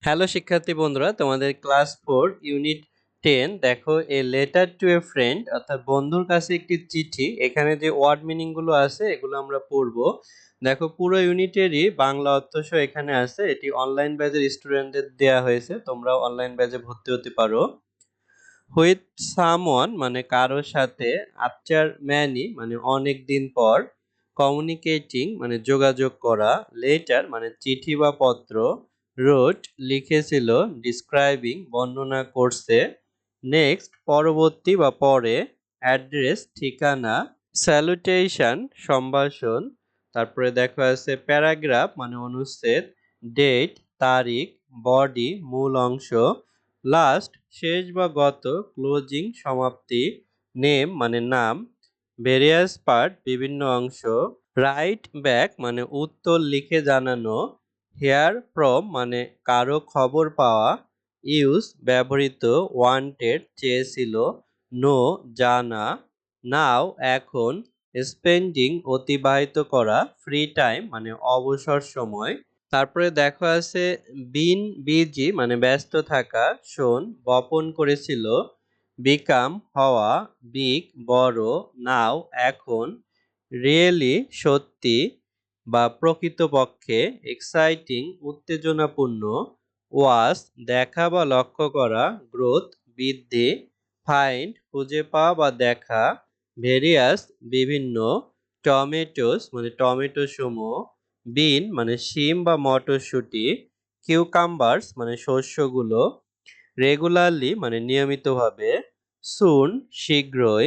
Hello শিক্ষার্থী বন্ধুরা, তোমাদের ক্লাস 4 ইউনিট 10 দেখো a letter to a friend অর্থাৎ বন্ধুর কাছে একটি চিঠি। এখানে যে ওয়ার্ড মিনিং গুলো আছে এগুলো আমরা পড়বো। দেখো পুরো ইউনিটেরই বাংলা অর্থ সহ এখানে আছে। এটি অনলাইন ব্যাচের স্টুডেন্টদের দেয়া হয়েছে, তোমরাও অনলাইন ব্যাচে ভর্তি হতে পারো। উইথ সামওয়ান মানে কারোর সাথে, আফটার ম্যানি মানে অনেক দিন পর, কমিউনিকেটিং মানে যোগাযোগ করা, লেটার মানে চিঠি বা পত্র, রোট লিখেছিল, ডিসক্রাইবিং বর্ণনা করছে, নেক্সট পরবর্তী বা পরে, অ্যাড্রেস ঠিকানা, স্যালুটেশন সম্ভাষণ, তারপরে দেখা আছে প্যারাগ্রাফ মানে অনুচ্ছেদ, ডেট তারিখ, বডি মূল অংশ, লাস্ট শেষ বা গত, ক্লোজিং সমাপ্তি, নেম মানে নাম, ভেরিয়াস পার্ট বিভিন্ন অংশ, রাইট ব্যাক মানে উত্তর লিখে জানানো, হেয়ার ফ্রম মানে কারো খবর পাওয়া, ইউজ ব্যবহৃত, ওয়ান্টেড চেয়েছিল, নো জানা, নাও এখন, স্পেন্ডিং অতিবাহিত করা, ফ্রি টাইম মানে অবসর সময়। তারপরে দেখো আছে বিন বিজি মানে ব্যস্ত থাকা, শোন বপন করেছিল, বিকাম হওয়া, বিগ বড়, নাও এখন, রিয়েলি সত্যি বা প্রকৃতপক্ষে, এক্সাইটিং উত্তেজনাপূর্ণ, ওয়াস দেখা বা লক্ষ্য করা, গ্রোথ বৃদ্ধি, ফাইন্ড খুঁজে পাওয়া বা দেখা, ভেরিয়াস বিভিন্ন, টমেটোস মানে টমেটো সমূহ, বিন মানে শিম বা মটরশুঁটি, কিউকাম্বার্স মানে শস্যগুলো, রেগুলারলি মানে নিয়মিতভাবে, সুন শীঘ্রই,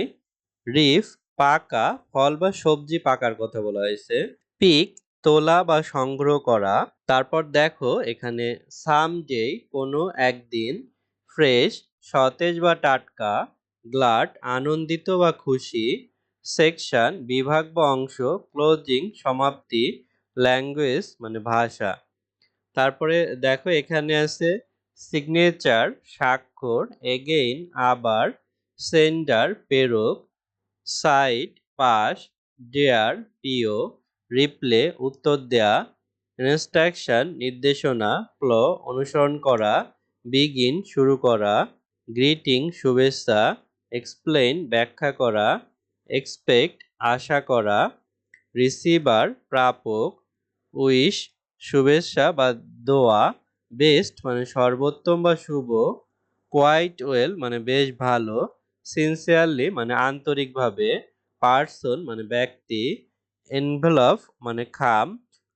রিফ পাকা ফল বা সবজি পাকার কথা বলা হয়েছে, পিক তোলা বা সংগ্রহ করা। তারপর দেখো এখানে সামডে কোনো একদিন, ফ্রেশ সতেজ বা টাটকা, গ্লাড আনন্দিত বা খুশি, সেকশন বিভাগ বা অংশ, ক্লোজিং সমাপ্তি, ল্যাঙ্গুয়েজ মানে ভাষা। তারপরে দেখো এখানে আছে সিগনেচার স্বাক্ষর, এগেইন আবার, সেন্ডার প্রেরক, সাইড পাস, ডেয়ার প্রিয়, রিপ্লে উত্তর দেয়া, ইনস্ট্রাকশন নির্দেশনা, ফ্লো অনুসরণ করা, বিগিন শুরু করা, গ্রিটিং শুভেচ্ছা, এক্সপ্লেইন ব্যাখ্যা করা, এক্সপেক্ট আশা করা, রিসিভার প্রাপক, উইশ শুভেচ্ছা বা দোয়া, বেস্ট মানে সর্বোত্তম বা শুভ, কোয়াইট ওয়েল মানে বেশ ভালো, সিনসিয়ারলি মানে আন্তরিকভাবে, পার্সন মানে ব্যক্তি, এনভেলপ মানে খাম,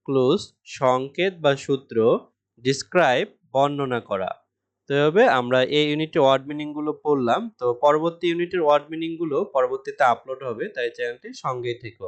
ক্লুজ সংকেত বা সূত্র, ডিসক্রাইব বর্ণনা করা। তো এভাবে আমরা এই ইউনিটের ওয়ার্ড মিনিং গুলো পড়লাম। তো পরবর্তী ইউনিটের ওয়ার্ড মিনিং গুলো পরবর্তীতে আপলোড হবে, তাই চ্যানেলটি সঙ্গেই থেকো।